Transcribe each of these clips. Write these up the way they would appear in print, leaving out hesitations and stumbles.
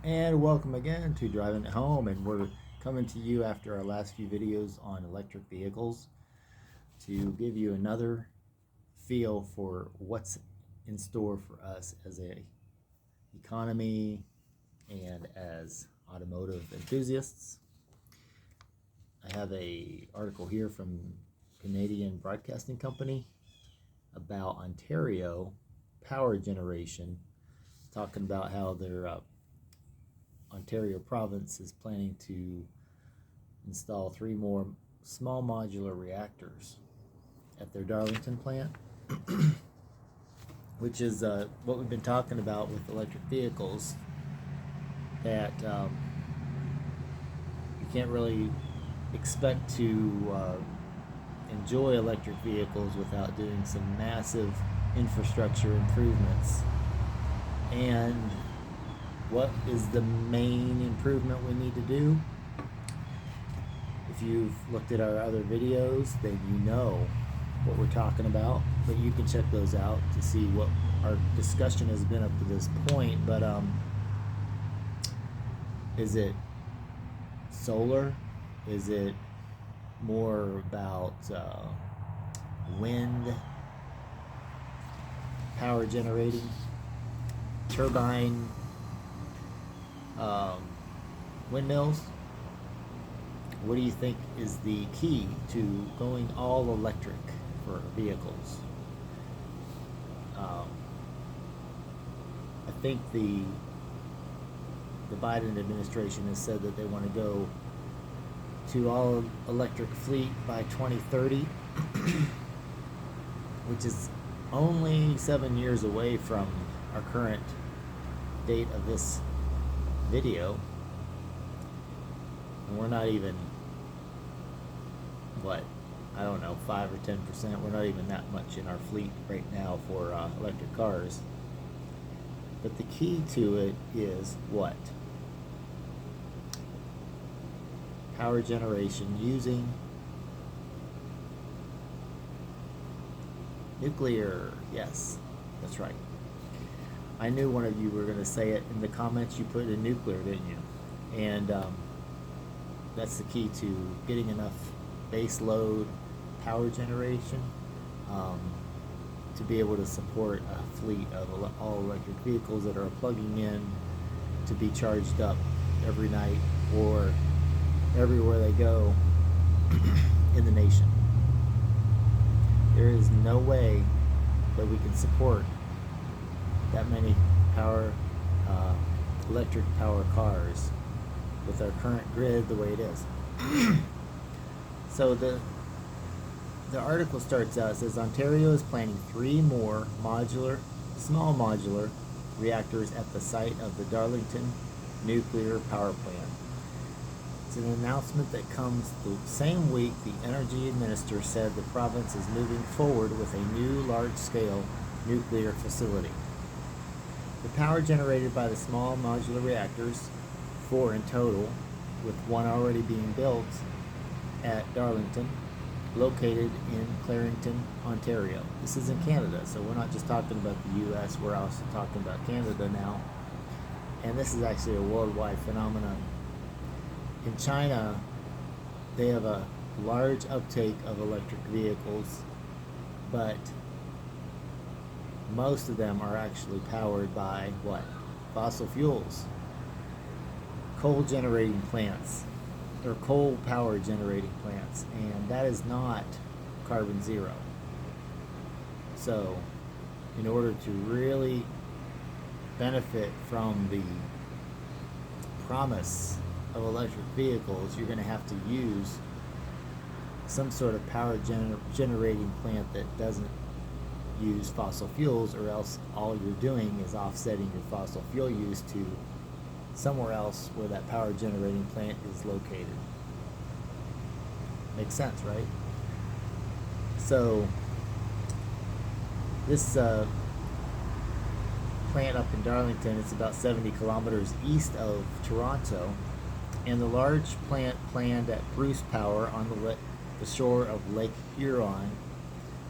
And welcome again to Driving It Home, and we're coming to you after our last few videos on electric vehicles to give you another feel for what's in store for us as a economy and as automotive enthusiasts. I have a article here from Canadian Broadcasting Company about Ontario power generation, talking about how their Ontario province is planning to install 3 more small modular reactors at their Darlington plant, which is what we've been talking about with electric vehicles, that you can't really expect to enjoy electric vehicles without doing some massive infrastructure improvements. And what is the main improvement we need to do? If you've looked at our other videos, then you know what we're talking about, but you can check those out to see what our discussion has been up to this point. But is it solar? Is it more about wind power generating, turbine windmills? What do you think is the key to going all electric for vehicles? I think the Biden administration has said that they want to go to all electric fleet by 2030, which is only 7 years away from our current date of this video, and we're not even, what, I don't know, 5 or 10%. We're not even that much in our fleet right now for electric cars. But the key to it is what? Power generation using nuclear. Yes, that's right. I knew one of you were going to say it in the comments. You put in nuclear, didn't you? And that's the key to getting enough base load power generation to be able to support a fleet of all electric vehicles that are plugging in to be charged up every night or everywhere they go in the nation. There is no way that we can support that many electric power cars with our current grid the way it is. So the article starts out, it says Ontario is planning 3 more small modular reactors at the site of the Darlington nuclear power plant. It's an announcement that comes the same week the energy minister said the province is moving forward with a new large-scale nuclear facility. The power generated by the small modular reactors, 4 in total, with 1 already being built at Darlington, located in Clarington, Ontario. This is in Canada, so we're not just talking about the US, we're also talking about Canada now. And this is actually a worldwide phenomenon. In China, they have a large uptake of electric vehicles, but most of them are actually powered by what? Fossil fuels. Coal generating plants, or coal power generating plants, and that is not carbon zero. So in order to really benefit from the promise of electric vehicles, you're going to have to use some sort of power generating plant that doesn't use fossil fuels, or else all you're doing is offsetting your fossil fuel use to somewhere else where that power generating plant is located. Makes sense, right? So this plant up in Darlington, it's about 70 kilometers east of Toronto, and the large plant planned at Bruce Power on the shore of Lake Huron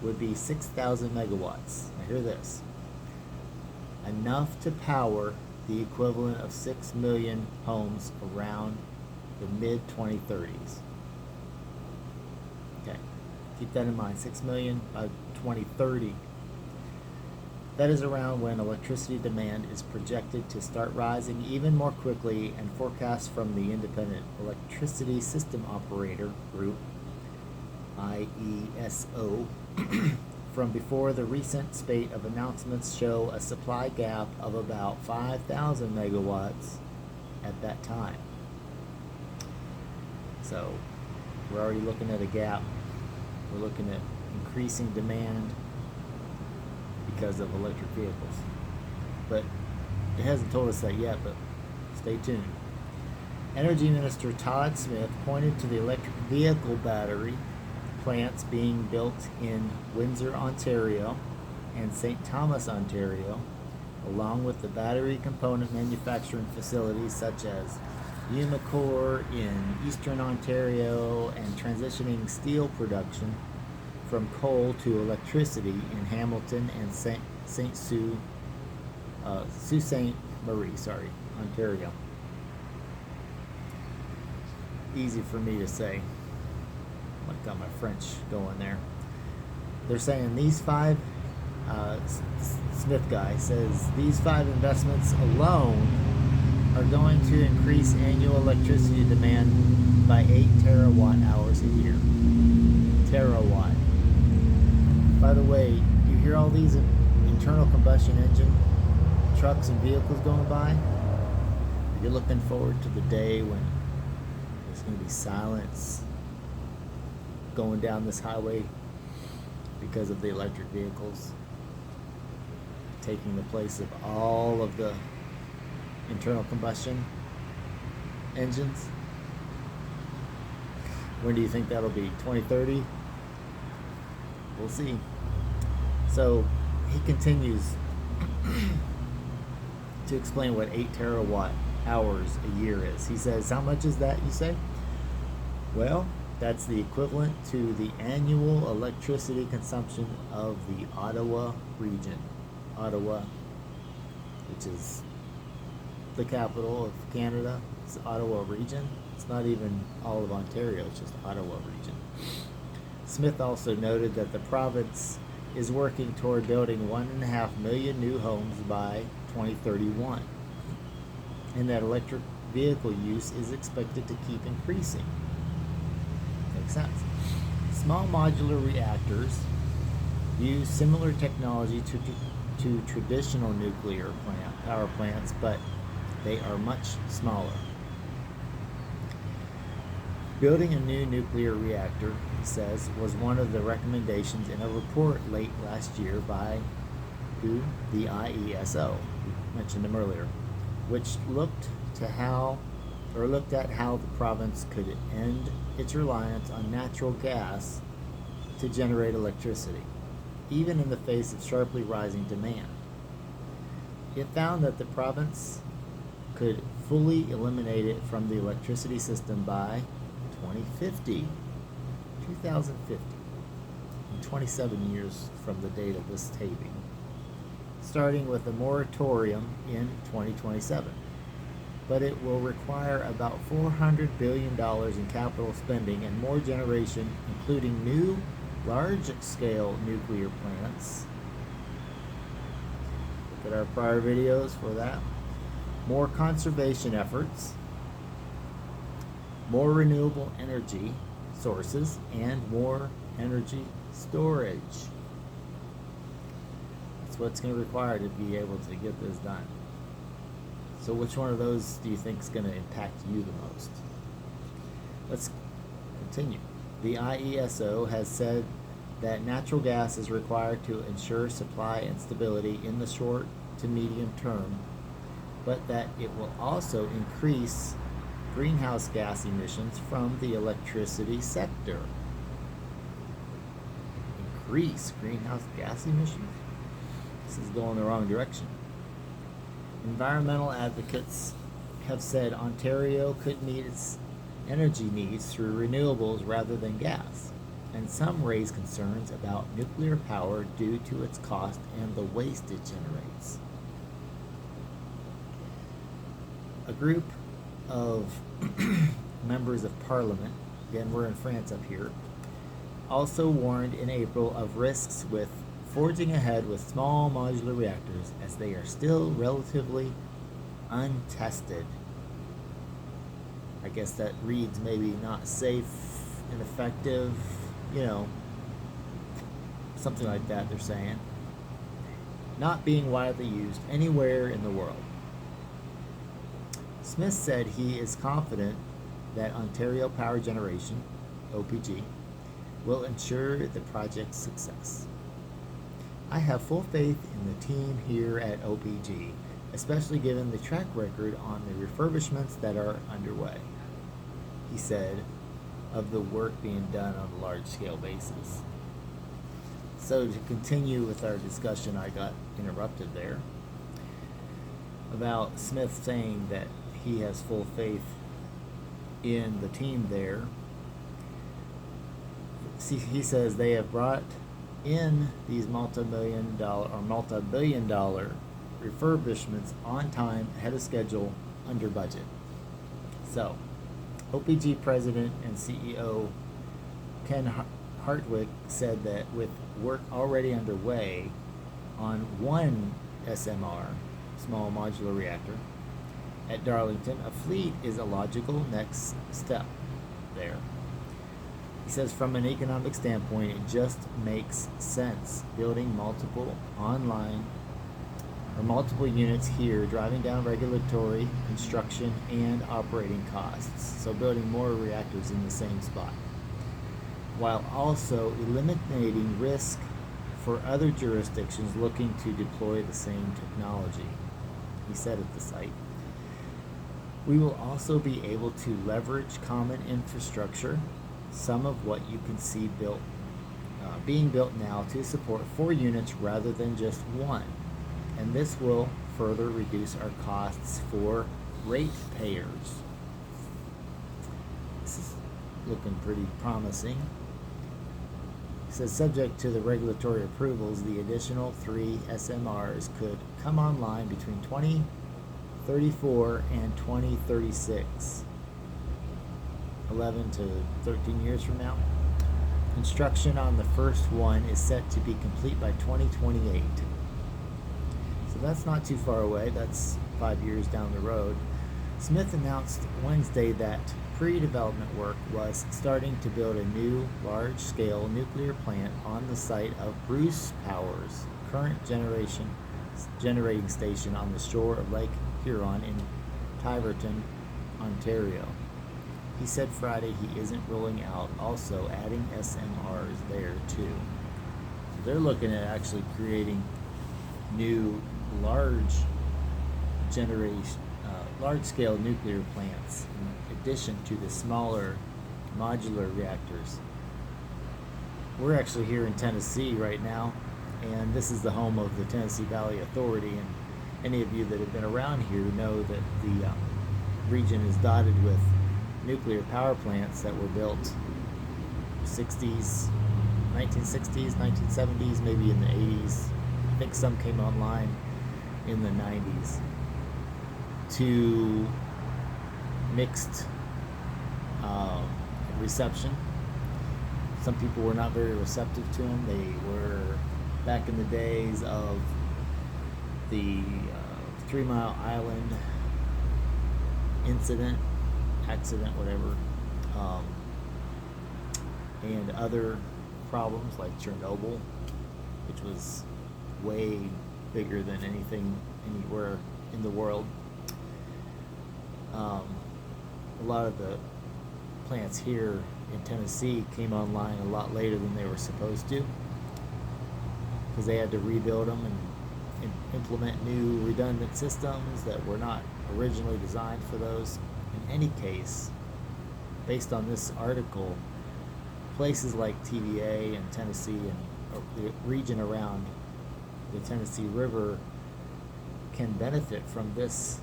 would be 6,000 megawatts. Now hear this. Enough to power the equivalent of 6 million homes around the mid-2030s. Okay, keep that in mind, 6 million by 2030. That is around when electricity demand is projected to start rising even more quickly, and forecasts from the Independent Electricity System Operator Group, IESO, from before the recent spate of announcements show a supply gap of about 5,000 megawatts at that time. So we're already looking at a gap. We're looking at increasing demand because of electric vehicles. But it hasn't told us that yet, but stay tuned. Energy Minister Todd Smith pointed to the electric vehicle battery plants being built in Windsor, Ontario and St. Thomas, Ontario, along with the battery component manufacturing facilities such as Umicore in Eastern Ontario, and transitioning steel production from coal to electricity in Hamilton and Sault Ste. Marie, Ontario. Easy for me to say. I got my French going there. They're saying these five, Smith guy says, these 5 investments alone are going to increase annual electricity demand by 8 terawatt hours a year. Terawatt. By the way, you hear all these internal combustion engine trucks and vehicles going by? You're looking forward to the day when there's going to be silence going down this highway because of the electric vehicles taking the place of all of the internal combustion engines. When do you think that'll be? 2030? We'll see. So he continues to explain what 8 terawatt hours a year is. He says, how much is that, you say? Well, that's the equivalent to the annual electricity consumption of the Ottawa region. Ottawa, which is the capital of Canada. It's the Ottawa region. It's not even all of Ontario, it's just Ottawa region. Smith also noted that the province is working toward building 1.5 million new homes by 2031, and that electric vehicle use is expected to keep increasing. Makes sense. Small modular reactors use similar technology to traditional nuclear power plants, but they are much smaller. Building a new nuclear reactor, he says, was one of the recommendations in a report late last year by the IESO, we mentioned them earlier, which looked at how the province could end its reliance on natural gas to generate electricity, even in the face of sharply rising demand. It found that the province could fully eliminate it from the electricity system by 2050, in 27 years from the date of this taping, starting with a moratorium in 2027. But it will require about $400 billion in capital spending and more generation, including new large-scale nuclear plants. Look at our prior videos for that. More conservation efforts, more renewable energy sources, and more energy storage. That's what's going to require to be able to get this done. So which one of those do you think is going to impact you the most? Let's continue. The IESO has said that natural gas is required to ensure supply and stability in the short to medium term, but that it will also increase greenhouse gas emissions from the electricity sector. Increase greenhouse gas emissions? This is going the wrong direction. Environmental advocates have said Ontario could meet its energy needs through renewables rather than gas, and some raise concerns about nuclear power due to its cost and the waste it generates. A group of members of parliament, again we're in France up here, also warned in April of risks with forging ahead with small modular reactors as they are still relatively untested. I guess that reads maybe not safe and effective, something like that they're saying. Not being widely used anywhere in the world. Smith said he is confident that Ontario Power Generation, OPG, will ensure the project's success. I have full faith in the team here at OPG, especially given the track record on the refurbishments that are underway, he said, of the work being done on a large-scale basis. So to continue with our discussion, I got interrupted there about Smith saying that he has full faith in the team there. See, he says they have brought in these multi-billion dollar refurbishments on time, ahead of schedule, under budget. So, OPG President and CEO Ken Hartwick said that with work already underway on one SMR, small modular reactor, at Darlington, a fleet is a logical next step there. He says from an economic standpoint, it just makes sense building multiple units here, driving down regulatory, construction, and operating costs. So building more reactors in the same spot, while also eliminating risk for other jurisdictions looking to deploy the same technology, he said at the site. We will also be able to leverage common infrastructure, some of what you can see being built now to support 4 units rather than just one. And this will further reduce our costs for ratepayers. This is looking pretty promising. It says subject to the regulatory approvals, the additional 3 SMRs could come online between 2034 and 2036. 11 to 13 years from now. Construction on the first one is set to be complete by 2028. So that's not too far away. That's 5 years down the road. Smith announced Wednesday that pre-development work was starting to build a new large-scale nuclear plant on the site of Bruce Power's current generating station on the shore of Lake Huron in Tiverton, Ontario. He said Friday he isn't ruling out also adding SMRs there too. So they're looking at actually creating new large-scale nuclear plants in addition to the smaller modular reactors. We're actually here in Tennessee right now, and this is the home of the Tennessee Valley Authority, and any of you that have been around here know that the region is dotted with nuclear power plants that were built 1960s, 1970s, maybe in the 80s. I think some came online in the 90s to mixed reception. Some people were not very receptive to them. They were back in the days of the 3 Mile Island accident, whatever, and other problems like Chernobyl, which was way bigger than anything anywhere in the world. A lot of the plants here in Tennessee came online a lot later than they were supposed to, because they had to rebuild them and implement new redundant systems that were not originally designed for those. In any case, based on this article, places like TVA and Tennessee and the region around the Tennessee River can benefit from this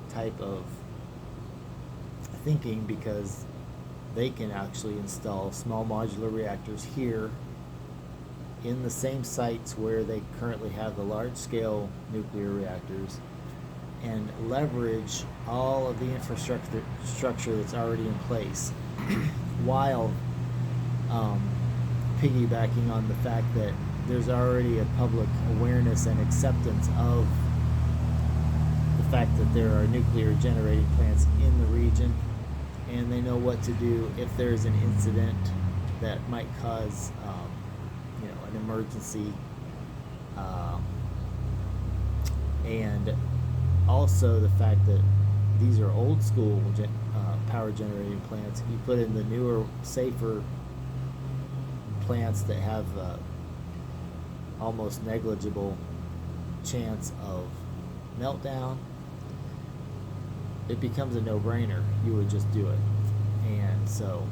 type of thinking, because they can actually install small modular reactors here in the same sites where they currently have the large-scale nuclear reactors, and leverage all of the infrastructure that's already in place while piggybacking on the fact that there's already a public awareness and acceptance of the fact that there are nuclear generating plants in the region, and they know what to do if there's an incident that might cause an emergency, and also the fact that these are old school power generating plants. If you put in the newer, safer plants that have almost negligible chance of meltdown, it becomes a no-brainer. You would just do it. And so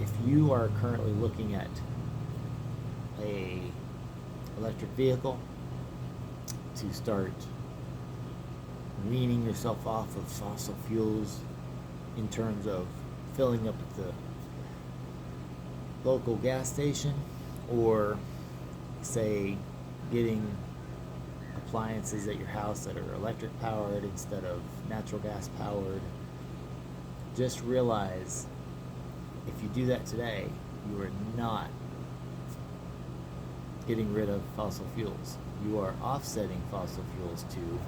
if you are currently looking at a electric vehicle to start weaning yourself off of fossil fuels in terms of filling up at the local gas station, or say getting appliances at your house that are electric powered instead of natural gas powered, just realize if you do that today, you are not getting rid of fossil fuels. You are offsetting fossil fuels to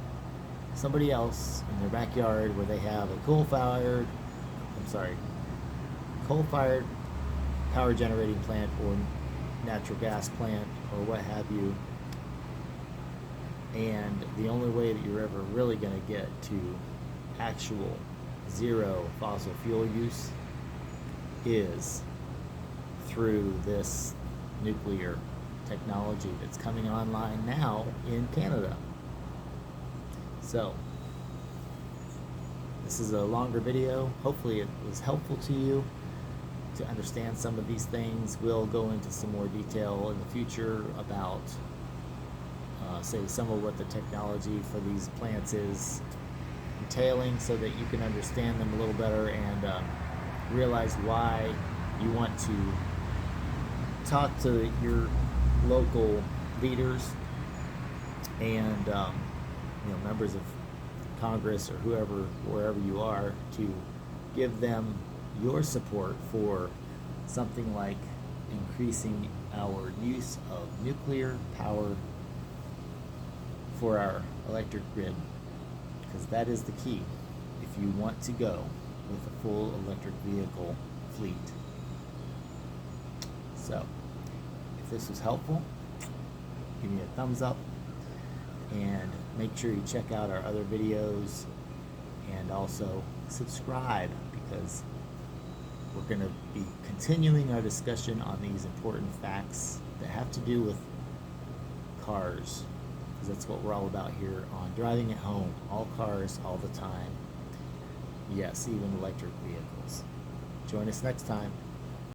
somebody else in their backyard where they have a coal-fired power generating plant or natural gas plant or what have you. And the only way that you're ever really going to get to actual zero fossil fuel use is through this nuclear technology that's coming online now in Canada. So, this is a longer video. Hopefully it was helpful to you to understand some of these things. We'll go into some more detail in the future about say some of what the technology for these plants is entailing, so that you can understand them a little better and realize why you want to talk to your local leaders and members of Congress or whoever, wherever you are, to give them your support for something like increasing our use of nuclear power for our electric grid, because that is the key if you want to go with a full electric vehicle fleet. So, if this was helpful, give me a thumbs up and make sure you check out our other videos, and also subscribe, because we're going to be continuing our discussion on these important facts that have to do with cars, because that's what we're all about here on Driving at Home. All cars, all the time. Yes, even electric vehicles. Join us next time.